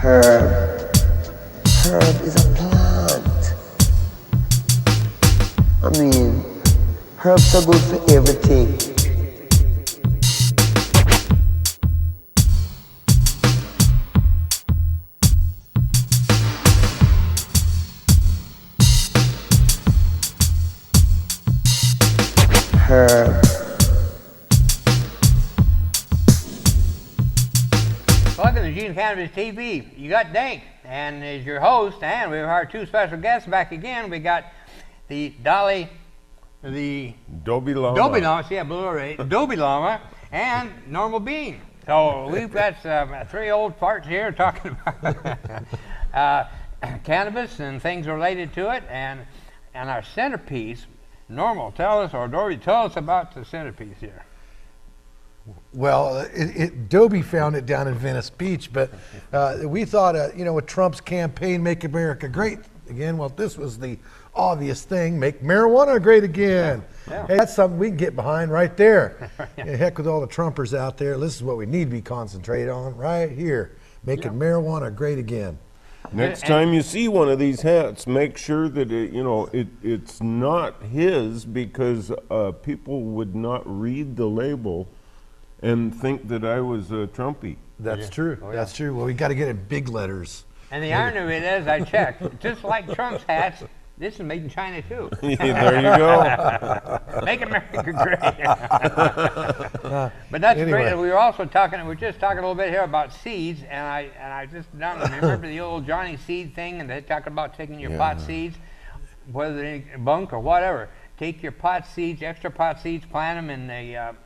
Herb. Herb is a plant. I mean, herbs are good for everything. Herb. Welcome to Eugene Cannabis TV. You got DanK, and is your host, and we have our two special guests back again. We got the Dobe Lama. Dobe Lama, see, Blu-ray, Dobe Lama, and Normal Bean. So we've got three old farts here talking about cannabis and things related to it, and our centerpiece. Normal, tell us, or Dobe, tell us about the centerpiece here. Well, Dobe found it down in Venice Beach, but we thought, with Trump's campaign, Make America Great Again, well, this was the obvious thing, make marijuana great again. Yeah. Hey, that's something we can get behind right there. Yeah. Heck with all the Trumpers out there, this is what we need to be concentrated on right here, making marijuana great again. Next time you see one of these hats, make sure that it's not his, because people would not read the label and think that I was a Trumpy. That's true. Oh, yeah. That's true. Well, we got to get it big letters. And the irony of it is, I checked, just like Trump's hats, this is made in China too. There you go. Make America great. But that's Anyway. great. We were just talking a little bit here about seeds, and I just remember the old Johnny seed thing, and they talk about taking your pot seeds, whether they're bunk or whatever. Take your pot seeds, extra pot seeds, plant them in the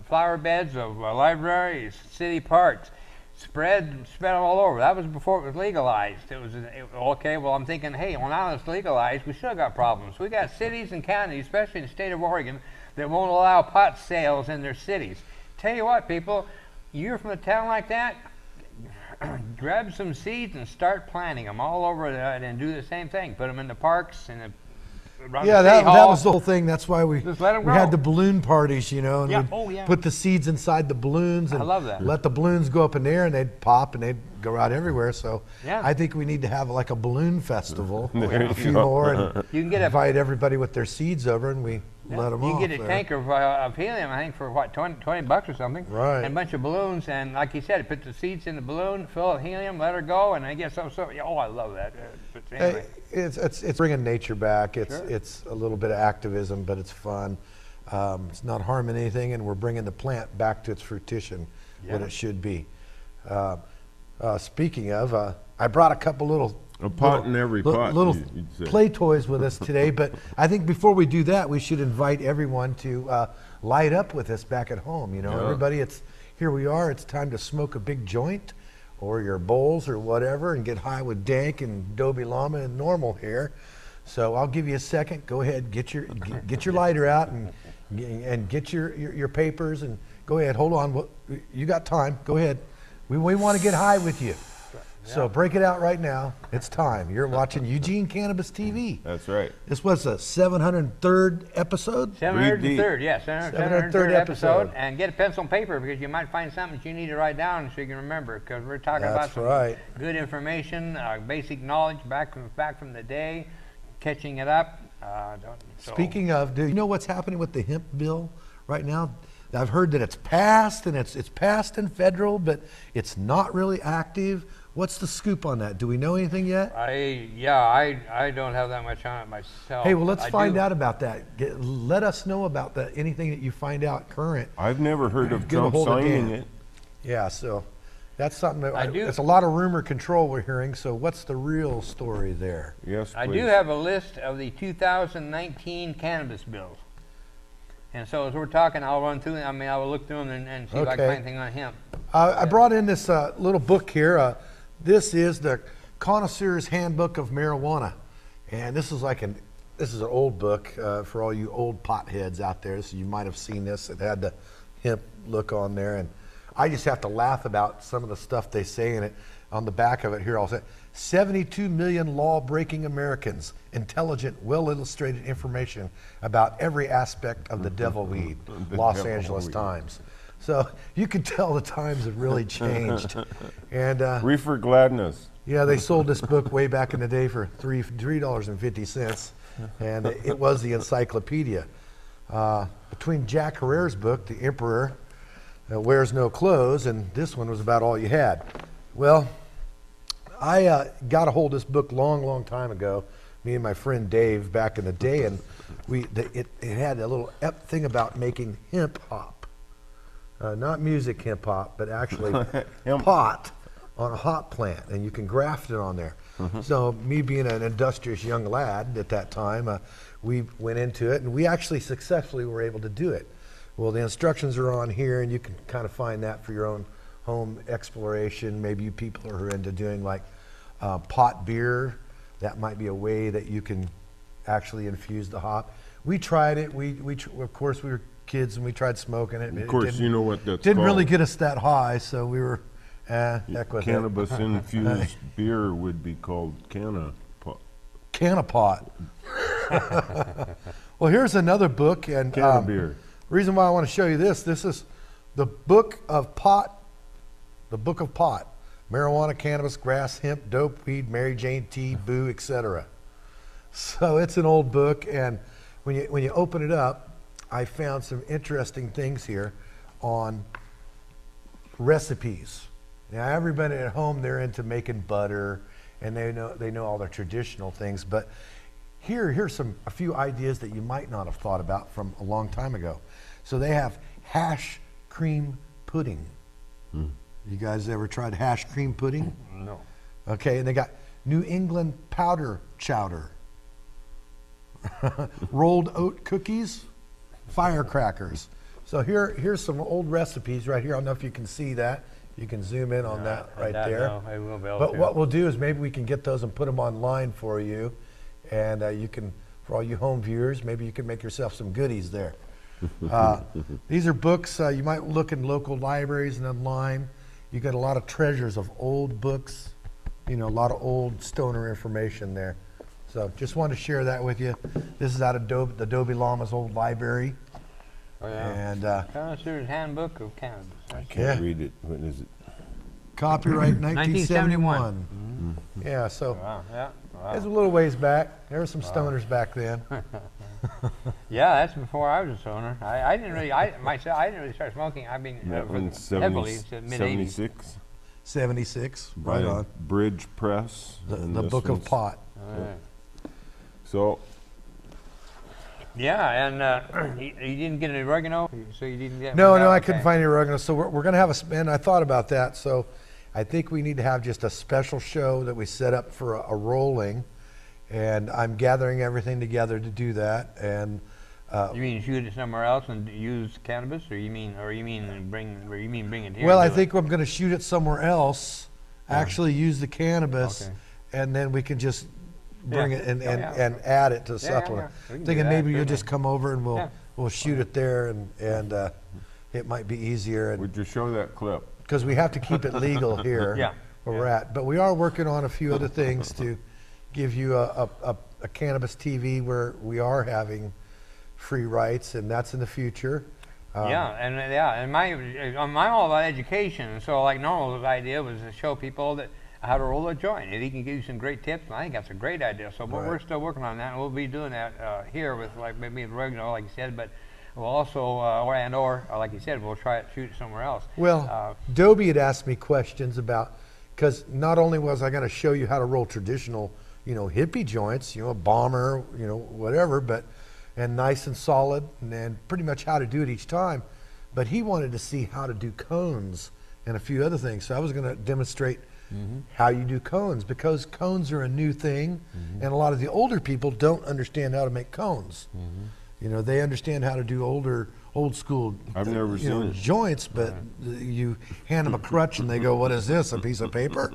flower beds of libraries, city parks. Spread them all over. That was before it was legalized. Okay, well, I'm thinking, hey, well, now it's legalized, we still got problems. We got cities and counties, especially in the state of Oregon, that won't allow pot sales in their cities. Tell you what, people, you're from a town like that, grab some seeds and start planting them all over that, and do the same thing. Put them in the parks and around the Yeah, city that hall. was the whole thing. That's why we Just let 'em had grow. the balloon parties, and Yeah. we'd Oh, yeah. put the seeds inside the balloons and I love that. let the balloons go up in the air, and they'd pop and they'd go out everywhere. So Yeah. I think we need to have like a balloon festival, There a you few go. more, and You can get a invite everybody with their seeds over, and we let them You off. can get a there. tank of helium, I think, for what, $20 or something. Right. And a bunch of balloons, and like you said, put the seeds in the balloon, fill it with helium, let her go, and I guess oh, I love that. But anyway. Hey, it's bringing nature back. It's Sure. it's a little bit of activism, but it's fun. It's not harming anything, and we're bringing the plant back to its fruition, what Yeah. it should be. Speaking of, I brought a couple little In every pot, little you'd say. play toys with us today. But I think before we do that, we should invite everyone to light up with us back at home. Everybody, here we are. It's time to smoke a big joint, or your bowls or whatever, and get high with DanK and Dobe Lama and Normal here. So I'll give you a second. Go ahead, get your lighter out and get your papers, and go ahead. Hold on, you got time. Go ahead. We want to get high with you. So break it out right now. It's time. You're watching Eugene Cannabis TV. That's right. This was the 703rd episode. 703rd, yes, 703rd episode. episode. And get a pencil and paper, because you might find something that you need to write down so you can remember, because we're talking about That's some right. good information, basic knowledge back from the day, catching it up. Speaking of, do you know what's happening with the hemp bill right now? I've heard that it's passed, and it's passed in federal, but it's not really active. What's the scoop on that? Do we know anything yet? I don't have that much on it myself. Hey, well, let's I find do. out about that. Let us know about that. Anything that you find out current. I've never heard of Get a Trump hold of signing Dan. it. Yeah, so that's something that I do. It's a lot of rumor control we're hearing. So what's the real story there? Yes, I please. do have a list of the 2019 cannabis bills. And so as we're talking, I'll run through them. I will look through them and see if I can Okay. find anything on hemp. I brought in this little book here. This is the Connoisseur's Handbook of Marijuana, and this is an old book for all you old potheads out there. So you might have seen this. It had the hemp look on there, and I just have to laugh about some of the stuff they say in it. On the back of it here, I'll say 72 million law-breaking Americans, intelligent, well-illustrated information about every aspect of the devil weed. The Los devil Angeles weed. Times. So you can tell the times have really changed. And Reefer Gladness. yeah, they sold this book way back in the day for $3.50, and it was the encyclopedia. Between Jack Herrera's book, The Emperor Wears No Clothes, and this one was about all you had. Well, I got a hold of this book long time ago, me and my friend Dave back in the day, and it had a little thing about making hemp hop. Not music hip hop, but actually pot on a hop plant, and you can graft it on there. So me being an industrious young lad at that time, we went into it, and we actually successfully were able to do it. Well, the instructions are on here, and you can kind of find that for your own home exploration. Maybe you people who are into doing like pot beer, that might be a way that you can actually infuse the hop. We tried it. Of course, we were kids and we tried smoking it. Of course, you know what that's didn't really called. get us that high, so we were heck with it. Cannabis-infused beer would be called Cannapot. Cannapot. Well, here's another book, and Cannabeer. reason why I want to show you this is the Book of Pot. The Book of Pot: marijuana, cannabis, grass, hemp, dope, weed, Mary Jane tea, boo, etc. So it's an old book, and when you open it up, I found some interesting things here on recipes. Now, everybody at home, they're into making butter, and they know all the traditional things, but here's a few ideas that you might not have thought about from a long time ago. So they have hash cream pudding. You guys ever tried hash cream pudding? No. Okay, and they got New England powder chowder, rolled oat cookies, firecrackers. So here's some old recipes right here. I don't know if you can see that. You can zoom in on that right there. No, I will be able But to. what we'll do is maybe we can get those and put them online for you, and you can, for all you home viewers, maybe you can make yourself some goodies there. These are books you might look in local libraries and online. You got a lot of treasures of old books, a lot of old stoner information there. So just wanted to share that with you. This is out of the Dobe Lama's old library. Oh, yeah. And Connoisseur's Handbook of Cannabis. I can't read it. What is it? copyright 1971. Yeah, so Wow, yeah. Wow. it's a little ways back. There were some stoners back then. Yeah, that's before I was a stoner. I didn't really, myself, I didn't really start smoking. I mean, That one's heavily to mid-80s. 76. 76, By right on. Bridge Press. and The this Book of one's- Pot. All right. So, Yeah, and you didn't get any oregano, so you didn't get. No, I okay. couldn't find any oregano. So we're going to have and I thought about that. So I think we need to have just a special show that we set up for a rolling. And I'm gathering everything together to do that. And You mean shoot it somewhere else and use cannabis, or you mean bring it here? well, and I do think I'm going to shoot it somewhere else, actually use the cannabis, Okay. and then we can just bring Yeah. it and, Yeah, and, yeah. and add it to the Yeah, yeah, supplement. yeah. We can do Thinking that, maybe you'll certainly. just come over and Yeah. we'll shoot it there, and it might be easier. And would you show that clip? because we have to keep it legal here Yeah. where we're at. But we are working on a few other things to give you a cannabis TV where we are having free rights, and that's in the future. And my all about education. So like Normal's idea was to show people that how to roll a joint, and he can give you some great tips. And I think that's a great idea. So but we're Right. still working on that, and we'll be doing that here with like maybe oregano, like you said, but. We'll also, or like you said, we'll try it, shoot it somewhere else. Well, Dobe had asked me questions about, because not only was I going to show you how to roll traditional, hippie joints, a bomber, whatever, and nice and solid, and pretty much how to do it each time, but he wanted to see how to do cones and a few other things. So I was going to demonstrate how you do cones, because cones are a new thing, and a lot of the older people don't understand how to make cones. They understand how to do old school I've never seen it. joints, but you hand them a crutch and they go, "What is this? A piece of paper?"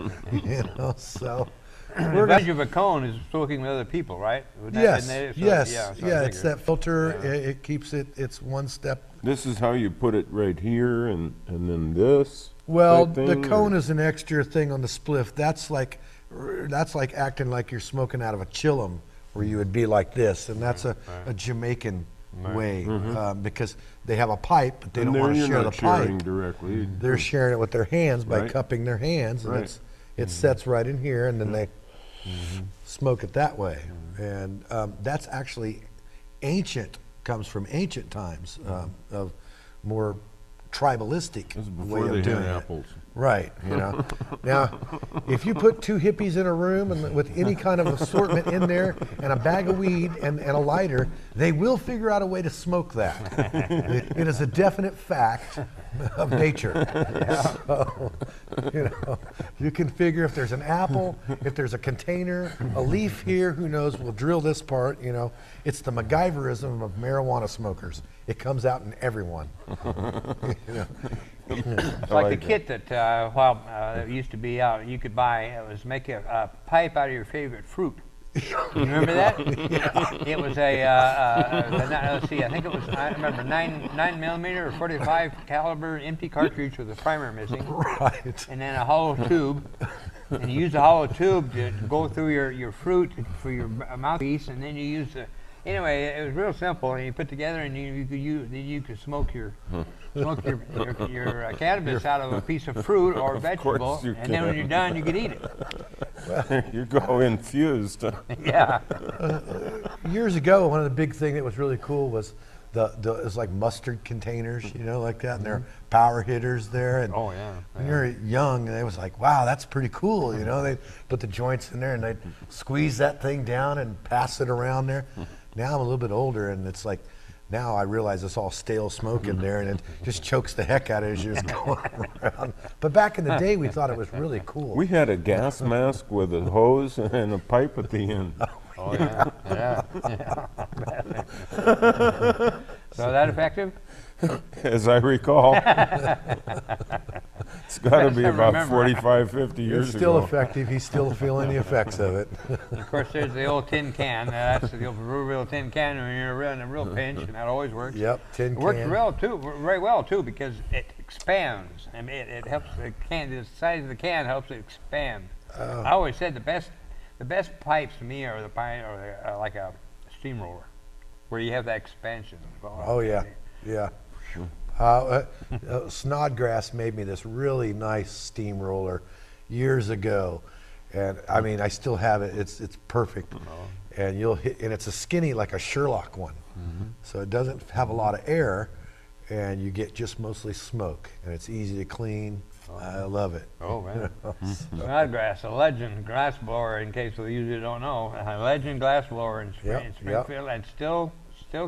So The we're advantage gonna, of a cone is smoking with other people, right? Wouldn't that- yes, isn't it? So, yes, so I it's figured. that filter. It keeps it's one step. This is how you put it right here, and then this. Well, type the thing, cone or- is an extra thing on the spliff. That's like acting like you're smoking out of a chillum, where you would be like this, and that's a Jamaican way because they have a pipe, but they And don't want to you're share the not sharing pipe. directly. They're sharing it with their hands by Right. cupping their hands, and Right. it sets right in here, and then they smoke it that way. And that's actually ancient, comes from ancient times of more tribalistic This is way before of they doing had it. apples. Right, you know. Now, if you put two hippies in a room and with any kind of assortment in there and a bag of weed and a lighter, they will figure out a way to smoke that. It is a definite fact of nature. So, you know, you can figure if there's an apple, if there's a container, a leaf here, who knows, we'll drill this part, you know. It's the MacGyverism of marijuana smokers. It comes out in everyone. You know. It's like the kit that that used to be out. You could buy. It was make a pipe out of your favorite fruit. You remember that? It was let's see. I think it was. I remember 9mm or 45 caliber empty cartridge with a primer missing. Right. And then a hollow tube. And you use the hollow tube to go through your fruit for your mouthpiece, and then you use the. Anyway, it was real simple, and you put together, and you could smoke your cannabis out of a piece of fruit or vegetable, and then when you're done, you could eat it. You go infused. Yeah. Years ago, one of the big things that was really cool was it was like mustard containers, you know, like that, and they're power hitters there. And Oh, yeah. when you're young, it was like, wow, that's pretty cool, you know. They put the joints in there and they'd squeeze that thing down and pass it around there. Now I'm a little bit older, and it's like, now I realize it's all stale smoke in there, and it just chokes the heck out of it as you're just going around. But back in the day, we thought it was really cool. We had a gas mask with a hose and a pipe at the end. Oh, yeah. Yeah. So that effective? As I recall. It's got to be I about remember. 45, 50 years It's still ago. effective. He's still feeling the effects of it. Of course, there's the old tin can. That's the real tin can when you're in a real pinch, and that always works. Yep, tin It works can. very well too, because it expands. I mean, it helps the size of the can helps it expand. I always said the best pipes to me are like a steamroller, where you have that expansion. Oh yeah, yeah. Snodgrass made me this really nice steamroller years ago, and I mean I still have it. It's perfect, and you'll hit, and it's a skinny like a Sherlock one, so it doesn't have a lot of air, and you get just mostly smoke, and it's easy to clean. I love it. Oh man, Snodgrass, a legend glass blower. In case the user don't know, a legend glass blower in Springfield, and still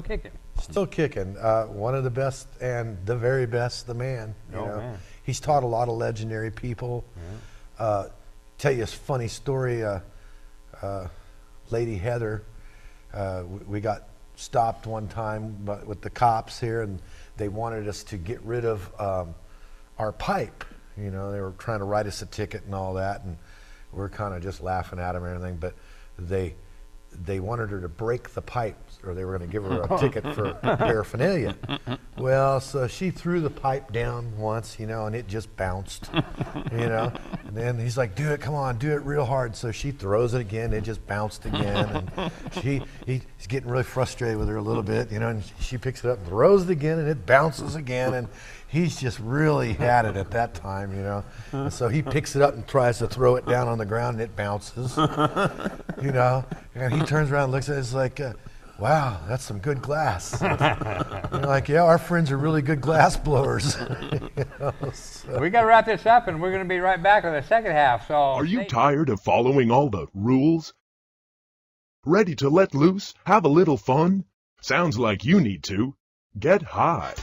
kicking. Still kicking. One of the best and the very best, the man. You know. Man. He's taught a lot of legendary people. Tell you a funny story. Lady Heather, we got stopped one time with the cops here, and they wanted us to get rid of our pipe. You know, they were trying to write us a ticket and all that, and we're kind of just laughing at them and everything, but they wanted her to break the pipe, or they were going to give her a ticket for paraphernalia. Well, so she threw the pipe down once, you know, and it just bounced, you know. And then he's like, do it, come on, do it real hard. So she throws it again, it just bounced again. And he's getting really frustrated with her a little bit, you know, and she picks it up and throws it again, and it bounces again. And he's just really had it at that time, you know. And so he picks it up and tries to throw it down on the ground, and it bounces, you know. And he turns around and looks at it, it's like, wow, that's some good glass. You're like, yeah, our friends are really good glass blowers. You know, so. We got to wrap this up, and we're going to be right back with the second half. So, Are you tired of following all the rules? Ready to let loose? Have a little fun? Sounds like you need to. Get high.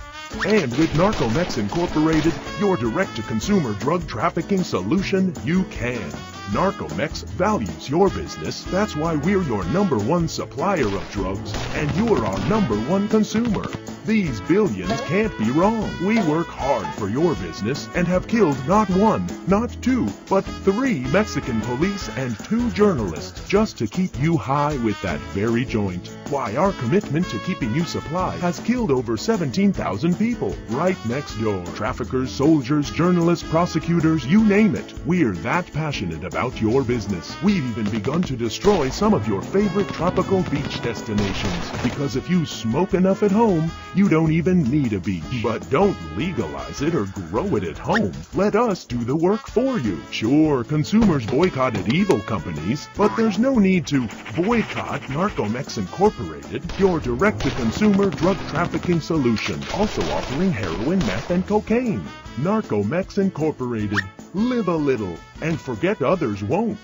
And with Narcomex Incorporated, your direct-to-consumer drug trafficking solution, you can. Narcomex values your business. That's why we're your #1 supplier of drugs, and you're our #1 consumer. These billions can't be wrong. We work hard for your business and have killed not one, not two, but 3 Mexican police and 2 journalists just to keep you high with that very joint. Why, our commitment to keeping you supplied has killed over 17,000 people right next door. Traffickers, soldiers, journalists, prosecutors, you name it. We're that passionate about your business. We've even begun to destroy some of your favorite tropical beach destinations. Because if you smoke enough at home, you don't even need a beach. But don't legalize it or grow it at home. Let us do the work for you. Sure, consumers boycotted evil companies, but there's no need to boycott Narcomex Incorporated, your direct-to-consumer drug trafficking solution, also offering heroin, meth, and cocaine. Narcomex Incorporated. Live a little, and forget others won't.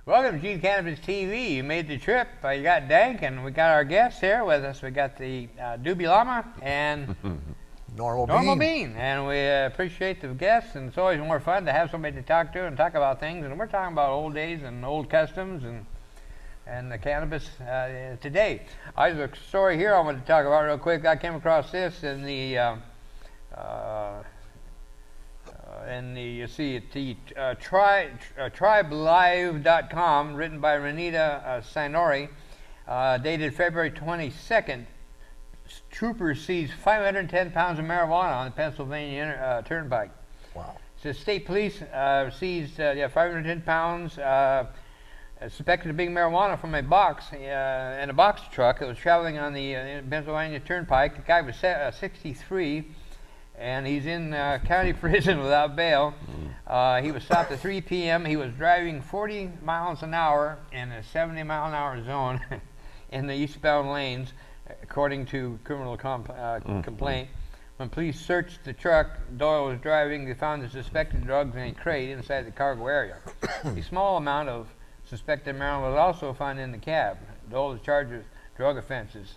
Welcome to Eugene Cannabis TV. You made the trip. You got DanK, and we got our guests here with us. We got the Dobe Lama and Normal Bean. And we appreciate the guests, and it's always more fun to have somebody to talk to and talk about things. And we're talking about old days and old customs and the cannabis today. There's a story here I want to talk about real quick. I came across this in the you see at the tribelive.com, written by Renita Sinori, dated February 22nd. Troopers seized 510 pounds of marijuana on the Pennsylvania Turnpike. Wow. So state police seized 510 pounds, suspected of being marijuana from a box in a box truck that was traveling on the Pennsylvania Turnpike. The guy was 63. And he's in county prison without bail. He was stopped at 3 p.m. He was driving 40 miles an hour in a 70-mile-an-hour zone in the eastbound lanes, according to criminal complaint. When police searched the truck Doyle was driving, they found the suspected drugs in a crate inside the cargo area. A small amount of suspected marijuana was also found in the cab. Doyle was charged with drug offenses.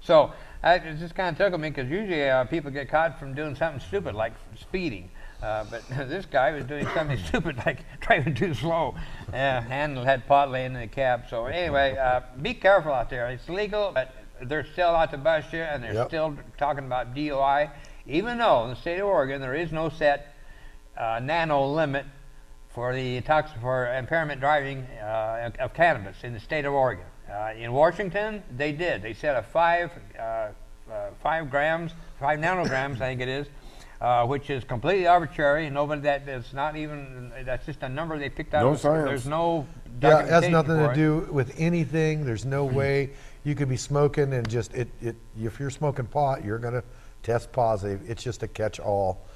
So it just kind of tickled me, because usually people get caught from doing something stupid like speeding. But this guy was doing something stupid like driving too slow and had pot laying in the cab. So anyway, be careful out there. It's legal, but they're still out to bust you, and they're still talking about DOI. Even though in the state of Oregon there is no set nano limit for the for impairment driving of cannabis in the state of Oregon. In Washington, they did. They set a 5 nanograms, I think it is, which is completely arbitrary. Nobody, that's not even, that's just a number they picked out. No science. There's no Yeah, it has documentation nothing for to it. do with anything. There's no way you could be smoking and just, if you're smoking pot, you're going to test positive. It's just a catch-all.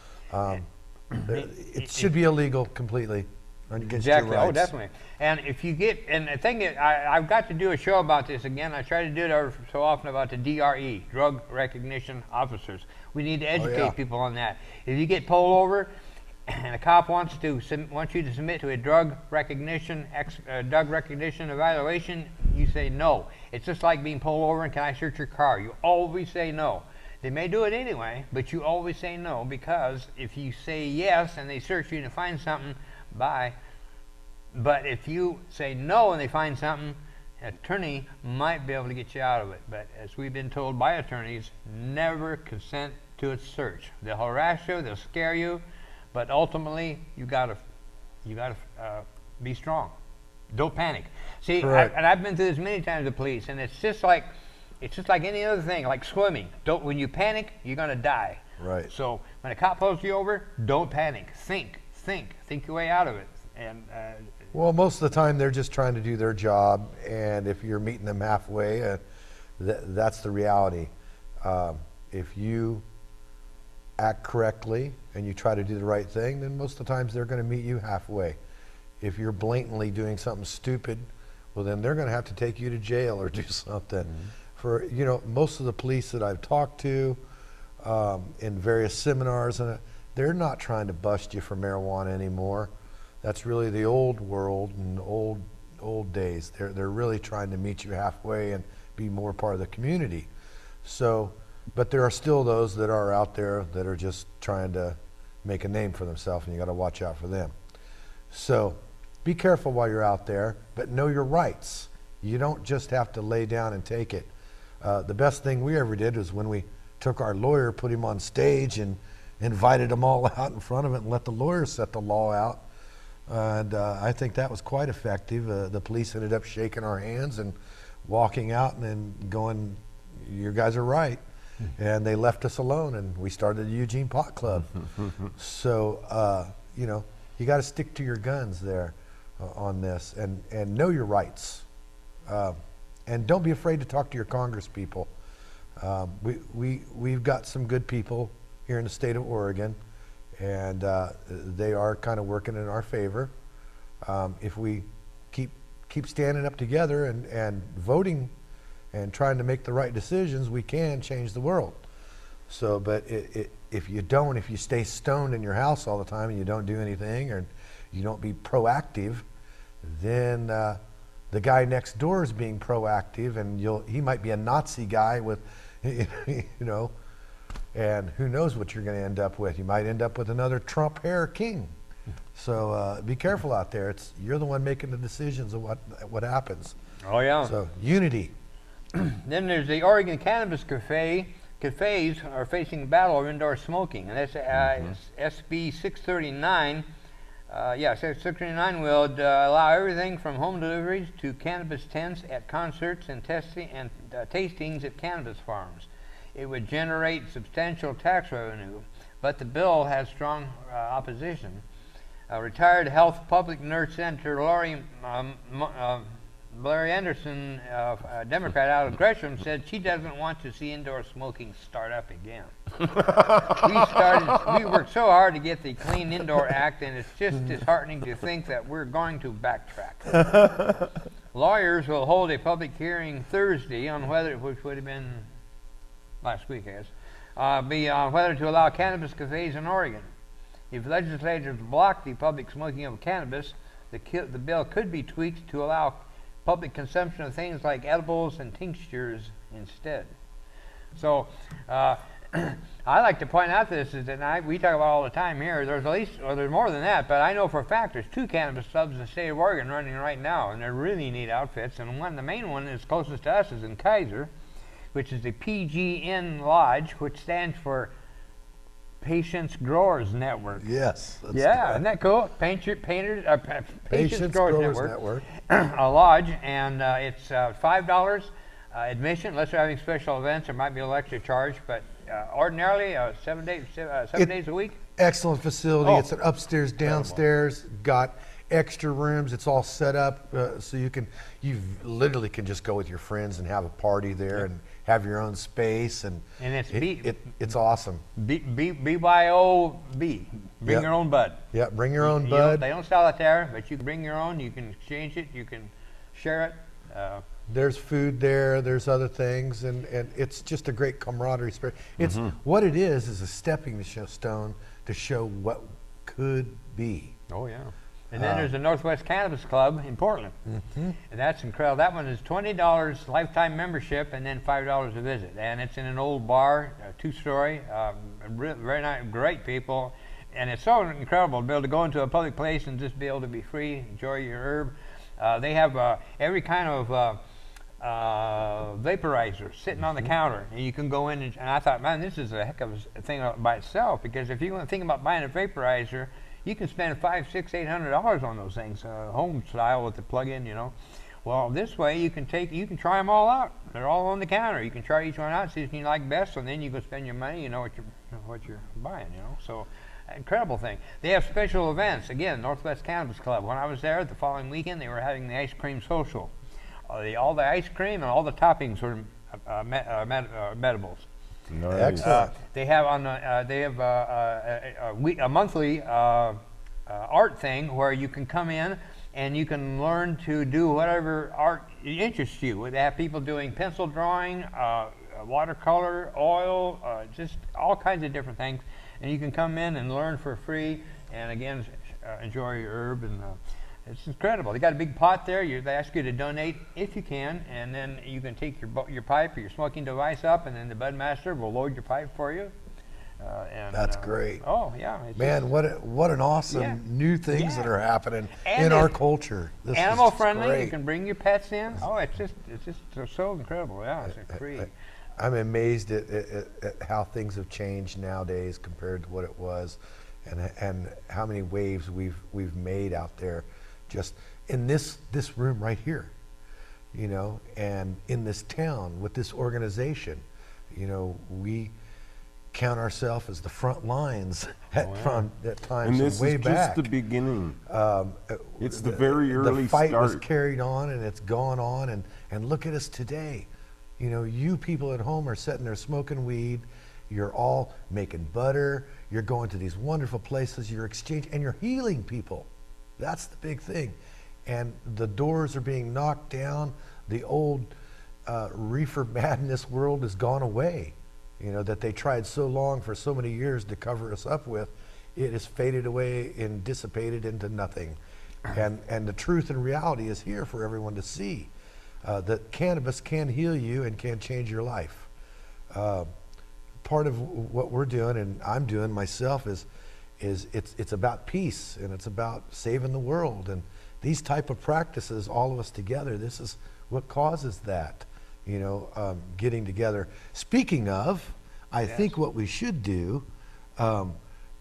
It should be illegal completely. Exactly. Oh, definitely. And if you get, and the thing is, I've got to do a show about this again. I try to do it every so often about the DRE, Drug Recognition Officers. We need to educate people on that. If you get pulled over and a cop wants you to submit to a drug recognition evaluation, you say no. It's just like being pulled over and can I search your car? You always say no. They may do it anyway, but you always say no, because if you say yes and they search you to find something, bye. But if you say no and they find something, an attorney might be able to get you out of it. But as we've been told by attorneys, never consent to a search. They'll harass you, they'll scare you, but ultimately you gotta be strong. Don't panic. See, and I've been through this many times with police, and it's just like any other thing, like swimming. When you panic, you're gonna die. Right. So when a cop pulls you over, don't panic. Think your way out of it. And well, most of the time they're just trying to do their job, and if you're meeting them halfway, that's the reality. If you act correctly and you try to do the right thing, then most of the times they're going to meet you halfway. If you're blatantly doing something stupid, well, then they're going to have to take you to jail or do something. For most of the police that I've talked to in various seminars, and they're not trying to bust you for marijuana anymore. That's really the old world and old days. They're really trying to meet you halfway and be more part of the community. So, but there are still those that are out there that are just trying to make a name for themselves, and you got to watch out for them. So be careful while you're out there, but know your rights. You don't just have to lay down and take it. The best thing we ever did was when we took our lawyer, put him on stage, and invited them all out in front of it and let the lawyer set the law out. And I think that was quite effective. The police ended up shaking our hands and walking out and then going, "You guys are right." And they left us alone, and we started the Eugene Pot Club. So, you know, you got to stick to your guns there on this, and know your rights. And don't be afraid to talk to your Congress people. We've got some good people here in the state of Oregon, and they are kind of working in our favor. If we keep standing up together and voting and trying to make the right decisions, we can change the world. So, but if you stay stoned in your house all the time and you don't do anything, or you don't be proactive, then the guy next door is being proactive, and he might be a Nazi guy with, you know, and who knows what you're going to end up with. You might end up with another Trump hair king. So be careful out there. You're the one making the decisions of what happens. Oh yeah. So unity. Then there's the Oregon Cannabis Cafe. Cafes are facing a battle over indoor smoking, and that's SB 639. 639 will allow everything from home deliveries to cannabis tents at concerts and tastings at cannabis farms. It would generate substantial tax revenue, but the bill has strong opposition. Retired health public nurse Senator Larry Anderson, a Democrat out of Gresham, said she doesn't want to see indoor smoking start up again. We worked so hard to get the Clean Indoor Act, and it's just disheartening to think that we're going to backtrack. Lawyers will hold a public hearing Thursday on which would have been last week, I guess, on whether to allow cannabis cafes in Oregon. If legislators block the public smoking of cannabis, the bill could be tweaked to allow public consumption of things like edibles and tinctures instead. So I like to point out this is that we talk about all the time here. There's at least, or there's more than that, but I know for a fact there's 2 cannabis clubs in the state of Oregon running right now, and they're really neat outfits. And the main one is closest to us is in Kaiser, which is the PGN Lodge, which stands for Patients Growers Network. Yes. Isn't that cool? Patients Growers Network. A lodge, and it's $5 admission. Unless they're having special events, there might be an extra charge, but ordinarily 7 days a week. Excellent facility. It's an upstairs, downstairs, got extra rooms. It's all set up so you literally can just go with your friends and have a party there and have your own space, and it's awesome. BYOB. Bring your own bud. Yeah, bring your own bud. They don't sell it there, but you can bring your own. You can exchange it. You can share it. There's food there. There's other things, and it's just a great camaraderie spirit. It's what it is a stepping stone to show what could be. Oh yeah. And then there's the Northwest Cannabis Club in Portland, and that's incredible. That one is $20 lifetime membership, and then $5 a visit. And it's in an old bar, 2-story, very nice, great people, and it's so incredible to be able to go into a public place and just be able to be free, enjoy your herb. They have every kind of vaporizer sitting on the counter, and you can go in and I thought, man, this is a heck of a thing by itself, because if you want to think about buying a vaporizer, you can spend $500, $600, $800 on those things, home style with the plug-in, you know. Well, this way you can try them all out. They're all on the counter. You can try each one out, see if you like best, and then you go spend your money. You know what you're buying, you know. So, incredible thing. They have special events. Again, Northwest Cannabis Club. When I was there the following weekend, they were having the ice cream social. All the ice cream and all the toppings were medibles. Nice. They have a monthly art thing where you can come in and you can learn to do whatever art interests you. They have people doing pencil drawing, watercolor, oil, just all kinds of different things, and you can come in and learn for free, and again enjoy your herb, and it's incredible. They got a big pot there. They ask you to donate if you can, and then you can take your pipe or your smoking device up, and then the bud master will load your pipe for you. That's great. Oh yeah, it's Man, what an awesome Yeah. new things that Yeah. are happening And in our it's culture. This is animal just friendly. great. You can bring your pets in. Oh, it's just so incredible. Yeah, it's free. I'm amazed at how things have changed nowadays compared to what it was, and how many waves we've made out there, just in this room right here, you know, and in this town with this organization. You know, we count ourselves as the front lines at times And this way is back. just the beginning. It's the very early The fight was start. carried on, and it's gone on, and look at us today. You know, you people at home are sitting there smoking weed. You're all making butter. You're going to these wonderful places. You're exchanging, and you're healing people. That's the big thing. And the doors are being knocked down. The old reefer madness world has gone away. You know, that they tried so long for so many years to cover us up with. It has faded away and dissipated into nothing. And the truth and reality is here for everyone to see. That cannabis can heal you and can change your life. Part of what we're doing, and I'm doing myself, is it's about peace, and it's about saving the world. And these type of practices, all of us together, this is what causes that, you know, getting together. Speaking of, I think what we should do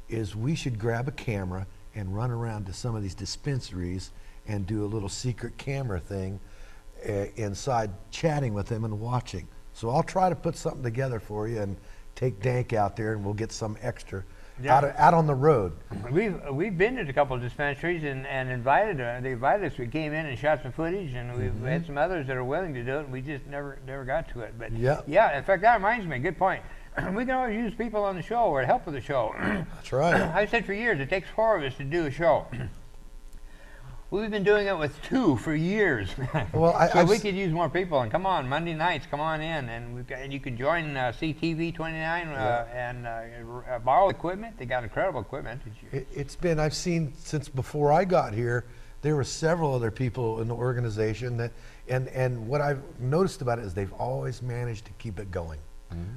is we should grab a camera and run around to some of these dispensaries and do a little secret camera thing inside, chatting with them and watching. So I'll try to put something together for you and take DanK out there, and we'll get some extra out on the road. We've been to a couple of dispensaries and invited. They invited us. We came in and shot some footage, and we've had some others that are willing to do it. We just never got to it. But yeah. In fact, that reminds me. Good point. We can always use people on the show or help with the show. That's right. I've said for years it takes 4 of us to do a show. We've been doing it with 2 for years. Well, so we could use more people. And come on, Monday nights, come on in, and you can join ectv.703.2019 and borrow equipment. They got incredible equipment. It's been, I've seen since before I got here, there were several other people in the organization that, and what I've noticed about it is they've always managed to keep it going.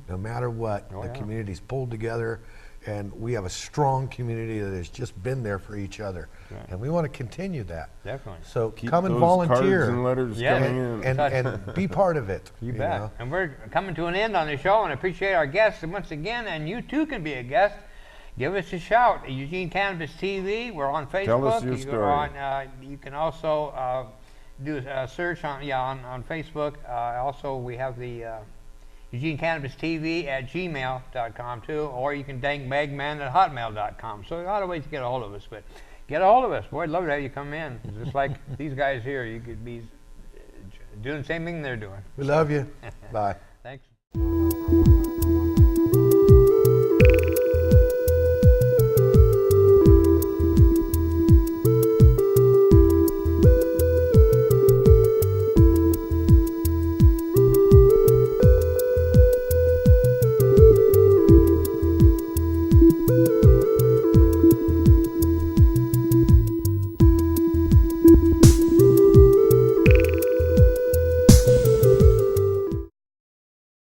No matter what, the community's pulled together, and we have a strong community that has just been there for each other. And we want to continue that. Definitely. So Keep come and those volunteer cards and letters coming in. and be part of it. You bet. know? And we're coming to an end on the show, and I appreciate our guests once again, and you too can be a guest. Give us a shout. Eugene Cannabis TV. We're on Facebook. Tell us your story. You can also do a search on Facebook. Also, we have the Eugene Cannabis TV at gmail.com too, or you can dankmagman at hotmail.com. So a lot of ways to get a hold of us, but get a hold of us. Boy, I'd love to have you come in. Just like these guys here, you could be doing the same thing they're doing. We love you. Bye. Thanks.